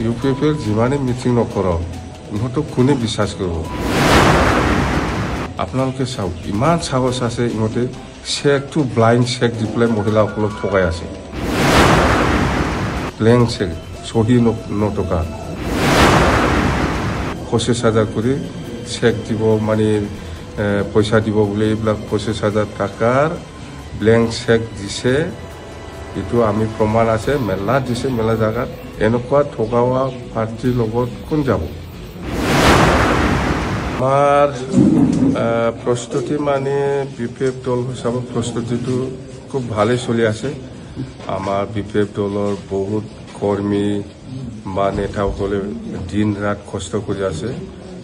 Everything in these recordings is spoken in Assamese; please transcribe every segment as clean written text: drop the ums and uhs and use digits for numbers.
ইউপিএফেৰ যিমানে মিটিং নকৰক ইহঁতক কোনে বিশ্বাস কৰিব আপোনালোকে চাওক ইমান সাহস আছে ইহঁতে চেকটো ব্লাইণ্ড চেক দি পেলাই মহিলাসকলক ঠগাই আছে ব্লেংক চেক সহি নটকা 25,000 করে চেক দিব মানে পয়সা দিব বলে এইবিলাক 25,000 টাকার ব্লেংক চেক দিছে এটো আমি প্রমাণ আছে মেলা দিছে মেলা জায়গাত এনেকুৱা ঠগাওয়া পার্টির লগত কোন যাব আমার প্রস্তুতি মানে বিপিএফ দল হিসাবে প্রস্তুতিটো খুব ভালোই চলি আছে আমার বিপিএফ দলের বহুত কর্মী বা নেতাসকলে দিন রাত কষ্ট করে আছে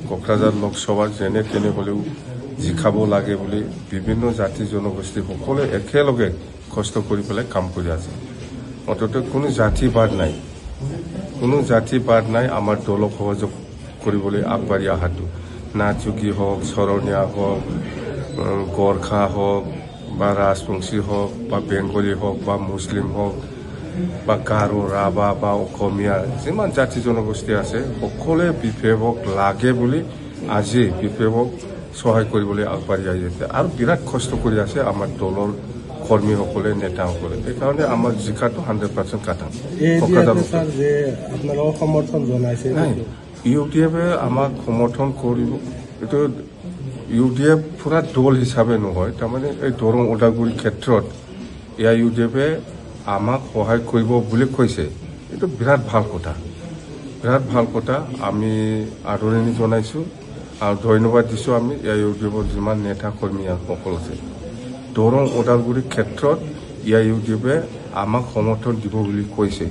কোকৰাঝাৰ লোকসভাৰ যেনে তেনে হলেও জিকাব লাগে বলে বিভিন্ন জাতি জনগোষ্ঠী সকলে একেলগে কষ্ট করে পেলাই কাম করে আছে অন্তত কোনো জাতিবাদ নাই আমার দলক সহযোগ কৰিবলৈ আগবাঢ়ি অহাটো নাথযোগী হোক শৰণীয়া হোক গোৰ্খা হোক বা ৰাজবংশী হোক বা বেংগলী হোক বা মুসলিম হোক বা গাৰো ৰাভা বা অসমীয়া যিমান জাতি জনগোষ্ঠী আছে সকলোৱে বিপ্লৱক লাগে বুলি আজি বিপ্লৱক সহায় কৰিবলৈ আগবাঢ়ি আহিছে আৰু বিৰাট কষ্ট কৰি আছে আমাৰ দলৰ কৰ্মীসকলে নেতাসকলে এইকাৰণে আমাৰ জিকাটো 100% কাটা আপোনালোকক সমৰ্থন জনাইছে ইউডিএফে আমাক সমৰ্থন কৰিব এইটো ইউডিএফ পুৰা দল হিচাপে নহয় তাৰমানে এই দৰং ওদালগুৰি ক্ষেত্ৰত এয়া ইউডিএফে আমাক সহায় কৰিব বুলি কৈছে এইটো বিৰাট ভাল কথা আমি আদৰণি জনাইছো আৰু ধন্যবাদ দিছো আমি ইউডিএফৰ যিমান নেতা কৰ্মী সকল আছে দৰং ওদালগুৰি ক্ষেত্ৰত ইউডিএফে আমাক সমৰ্থন দিব বুলি কৈছে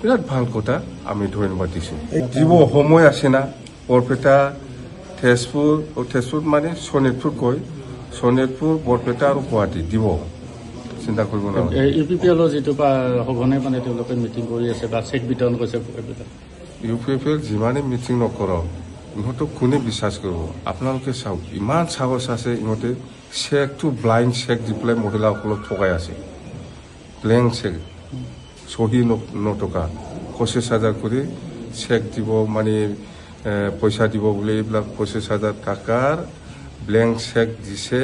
বিৰাট ভাল কথা আমি ধন্যবাদ দিছো দিব সময় আছে না বৰপেটা তেজপুৰ মানে শোণিতপুৰ কয় শোণিতপুৰ বৰপেটা আৰু গুৱাহাটী দিব চিন্তা কৰিব নালাগে ইউপিপিএলৰ যেটো সঘনে মানে তেওঁলোকে মিটিং কৰি আছে বা চেক বিতৰণ কৰিছে ইউপিএফেৰ যিমানে মিটিং নকৰক ইহঁতক কোনে বিশ্বাস কৰিব আপোনালোকে চাওক ইমান সাহস আছে ইহঁতে চেকটো ব্লাইণ্ড চেক দি পেলাই মহিলাসকলক ঠগাই আছে ব্লেংক চেক সহি নটকা 25,000 করে চেক দিব মানে পয়সা দিব বলে এইবিলাক 25,000 টাকার ব্লেংক চেক দিছে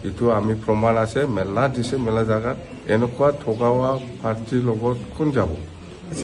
এটো আমি প্রমাণ আছে মেলা দিছে মেলা জায়গাত এনেকুৱা ঠগাওয়া পাৰ্টিৰ লগত কোন যাব